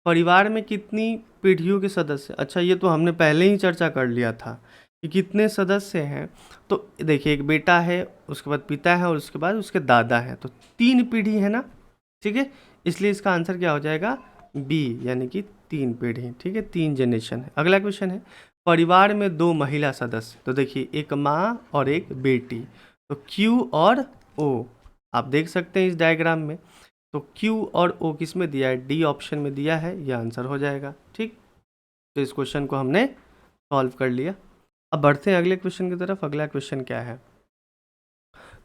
परिवार में कितनी पीढ़ियों के सदस्य, अच्छा ये तो हमने पहले ही चर्चा कर लिया था कि कितने सदस्य हैं, तो देखिए एक बेटा है, उसके बाद पिता है और उसके बाद उसके दादा हैं, तो 3 पीढ़ी है ना, ठीक है, इसलिए इसका आंसर क्या हो जाएगा, बी, यानी कि 3 पीढ़ी, ठीक है, 3 जनरेशन है। अगला क्वेश्चन है, परिवार में 2 महिला सदस्य, तो देखिए एक माँ और एक बेटी, तो क्यू और ओ, आप देख सकते हैं इस डायग्राम में, तो Q और O किस में दिया है, डी ऑप्शन में दिया है, यह आंसर हो जाएगा, ठीक। तो इस क्वेश्चन को हमने सॉल्व कर लिया। अब बढ़ते हैं अगले क्वेश्चन की तरफ। अगला क्वेश्चन क्या है,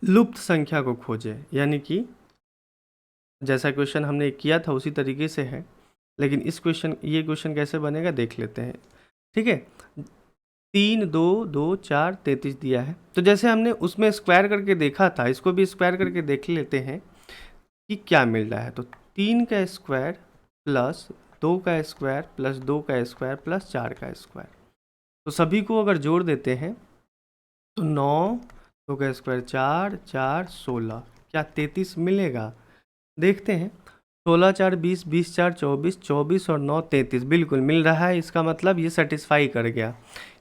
लुप्त संख्या को खोजें, यानी कि जैसा क्वेश्चन हमने किया था उसी तरीके से है, लेकिन ये क्वेश्चन कैसे बनेगा देख लेते हैं, ठीक है। 3 2 2 4 33 दिया है। तो जैसे हमने उसमें स्क्वायर करके देखा था, इसको भी स्क्वायर करके देख लेते हैं कि क्या मिल रहा है। तो 3 का स्क्वायर प्लस 2 का स्क्वायर प्लस 2 का स्क्वायर प्लस 4 का स्क्वायर, तो सभी को अगर जोड़ देते हैं तो 9, 2 का स्क्वायर 4 4 16, क्या 33 मिलेगा? देखते हैं। 16 4 20, 20 4 24, 24 और 9 33, बिल्कुल मिल रहा है। इसका मतलब ये सेटिस्फाई कर गया,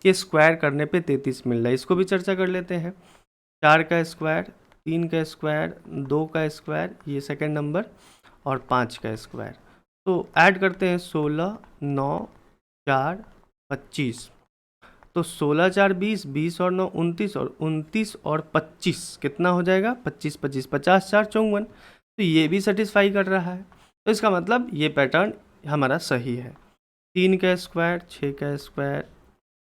ये स्क्वायर करने पे 33 मिल रहा है। इसको भी चर्चा कर लेते हैं। 4 का स्क्वायर, 3 का स्क्वायर, 2 का स्क्वायर, ये सेकंड नंबर, और 5 का स्क्वायर। तो ऐड करते हैं 16 9 4 25, तो 16 4 20, 20 और 9 29, और 29 और 25 कितना हो जाएगा? 25 25 50 4 54। तो ये भी सेटिस्फाई कर रहा है। तो इसका मतलब ये पैटर्न हमारा सही है। 3 का स्क्वायर, 6 का स्क्वायर,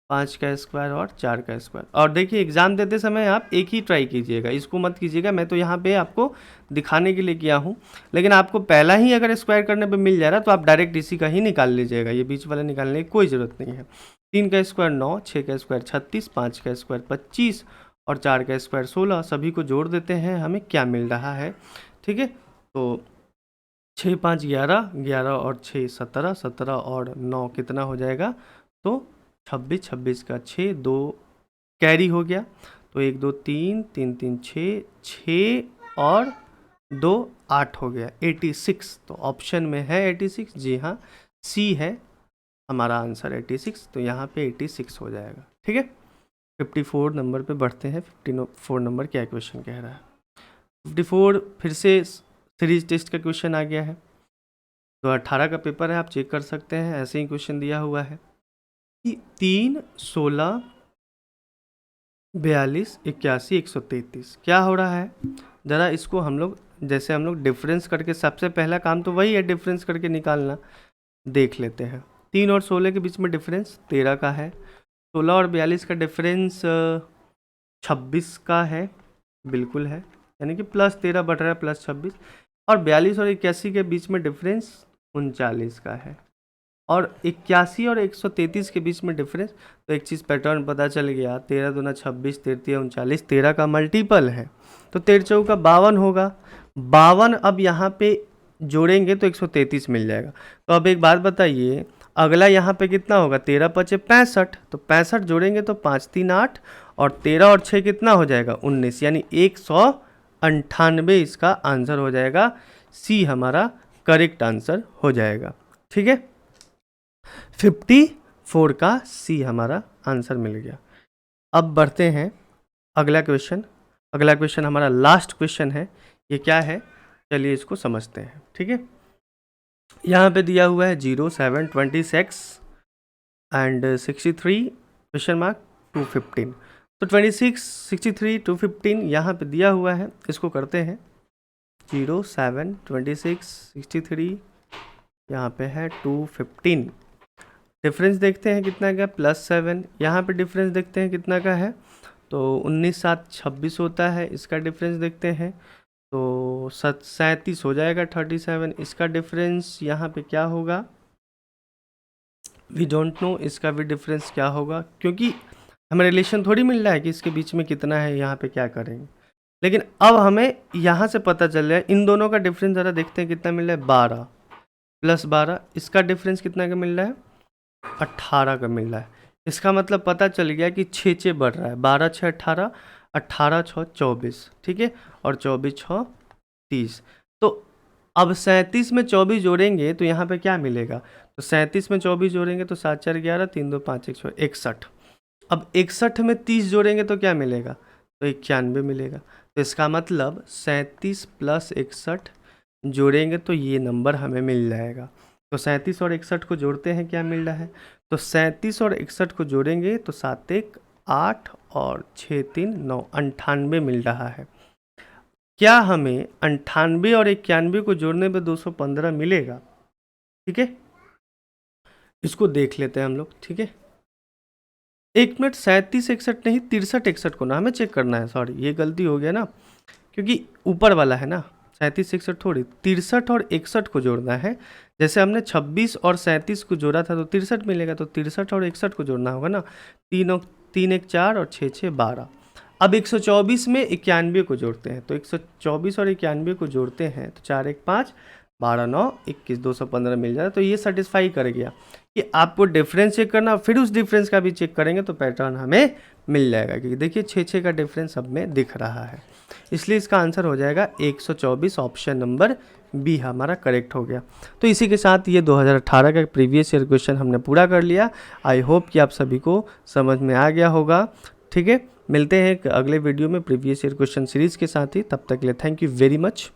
5 का स्क्वायर और 4 का स्क्वायर। और देखिए एग्ज़ाम देते समय आप एक ही ट्राई कीजिएगा, इसको मत कीजिएगा। मैं तो यहाँ पे आपको दिखाने के लिए किया हूँ, लेकिन आपको पहला ही अगर स्क्वायर करने पे मिल जा रहा है तो आप डायरेक्ट इसी का ही निकाल लीजिएगा, ये बीच वाला निकालने की कोई ज़रूरत नहीं है। 3 का स्क्वायर 9, 6 का स्क्वायर 36, 5 का स्क्वायर 25 और 4 का स्क्वायर 16। सभी को जोड़ देते हैं, हमें क्या मिल रहा है? ठीक है, तो 6 5 11, 11 और 6 17, 17 और 9 कितना हो जाएगा? तो 26, 26 का 6, 2 कैरी हो गया, तो 1 2 3 3 3 6, 6 और 2 8 हो गया, 86। तो ऑप्शन में है 86, जी हाँ, सी है हमारा आंसर 86। तो यहाँ पे 86 हो जाएगा। ठीक है, 54 नंबर पे बढ़ते हैं। 54 नंबर क्या क्वेश्चन कह रहा है? 54 फिर से सीरीज टेस्ट का क्वेश्चन आ गया है। तो 18 का पेपर है, आप चेक कर सकते हैं, ऐसे ही क्वेश्चन दिया हुआ है कि 3 16 42 81 133 क्या हो रहा है? ज़रा इसको हम लोग डिफरेंस करके, सबसे पहला काम तो वही है डिफरेंस करके निकालना, देख लेते हैं। 3 और 16 के बीच में डिफरेंस 13 का है। 16 और 42 का डिफरेंस 26 का है, बिल्कुल है, यानी कि प्लस 13 बढ़ रहा है प्लस 26। और 42 और 81 के बीच में डिफरेंस 39 का है। और 81 और 133 के बीच में डिफरेंस, तो एक चीज़ पैटर्न पता चल गया, 13 दूना 26, 13 39, 13 का मल्टीपल है, तो 13 चौका 52 होगा। 52 अब यहाँ पे जोड़ेंगे तो 133 मिल जाएगा। तो अब एक बात बताइए, अगला यहाँ पे कितना होगा? 13 पचे 65, तो 65 जोड़ेंगे तो 5 3 8, और 13 और 6 कितना हो जाएगा? 19, यानी 198 इसका आंसर हो जाएगा। सी हमारा करेक्ट आंसर हो जाएगा। ठीक है, 54 का सी हमारा आंसर मिल गया। अब बढ़ते हैं अगला क्वेश्चन। अगला क्वेश्चन हमारा लास्ट क्वेश्चन है। ये क्या है, चलिए इसको समझते हैं। ठीक है, यहाँ पे दिया हुआ है 0 7 26 एंड 63 क्वेश्चन मार्क 215। तो 26 63 215 यहाँ पे दिया हुआ है, इसको करते हैं। 0 7 26 63 यहाँ पे है 215। डिफरेंस देखते हैं कितना का, +7। यहाँ पे डिफरेंस देखते हैं कितना का है, तो 19 7 26 होता है। इसका डिफरेंस देखते हैं तो 37 हो जाएगा 37। इसका डिफरेंस यहाँ पे क्या होगा, वी डोंट नो इसका भी डिफरेंस क्या होगा, क्योंकि हमें रिलेशन थोड़ी मिल रहा है कि इसके बीच में कितना है, यहाँ पे क्या करेंगे। लेकिन अब हमें यहाँ से पता चल रहा है, इन दोनों का डिफरेंस ज़रा देखते हैं कितना मिल रहा है, 12 + 12। इसका डिफरेंस कितना का मिल रहा है, 18 का मिल रहा है। इसका मतलब पता चल गया कि 6 6 बढ़ रहा है, 12 6 18, 18 6 24, ठीक है, और 24 6 30। तो अब 37 में 24 जोड़ेंगे तो यहाँ पे क्या मिलेगा, तो 37 में 24 जोड़ेंगे तो 7 4 11, 3 2 5 1 6 61। अब 61 में 30 जोड़ेंगे तो क्या मिलेगा, तो 91 मिलेगा। तो इसका मतलब 37 + 61 जोड़ेंगे तो ये नंबर हमें मिल जाएगा। तो 37 और 61 को जोड़ते हैं, क्या मिल रहा है, तो 37 और 61 को जोड़ेंगे तो 7 1 8 और 6 3 9, 98 मिल रहा है। क्या हमें 98 और 91 को जोड़ने पे 215 मिलेगा? ठीक है, इसको देख लेते हैं हम लोग। ठीक है, 1 मिनट, 37 61 नहीं, 63 61 को ना हमें चेक करना है, सॉरी ये गलती हो गया ना, क्योंकि ऊपर वाला है ना, 37 61 थोड़ी, 63 और 61 को जोड़ना है। जैसे हमने 26 और 37 को जोड़ा था तो 63 मिलेगा, तो 63 और 61 को जोड़ना होगा ना। 3 और 3 1 4 और 6 6 12। अब 124 में 91 को जोड़ते हैं, तो 124 और 91 को जोड़ते हैं तो 4 1 5 12 9 21 215 मिल जाता है। तो ये सेटिस्फाई कर गया कि आपको डिफरेंस चेक करना, फिर उस डिफरेंस का भी चेक करेंगे तो पैटर्न हमें मिल जाएगा, क्योंकि देखिए 6 6 का डिफरेंस अब में दिख रहा है। इसलिए इसका आंसर हो जाएगा 124, ऑप्शन नंबर बी हमारा करेक्ट हो गया। तो इसी के साथ ये 2018 का प्रीवियस ईयर क्वेश्चन हमने पूरा कर लिया। आई होप कि आप सभी को समझ में आ गया होगा। ठीक है, मिलते हैं एक अगले वीडियो में प्रीवियस ईयर क्वेश्चन सीरीज़ के साथ ही। तब तक के लिए थैंक यू वेरी मच।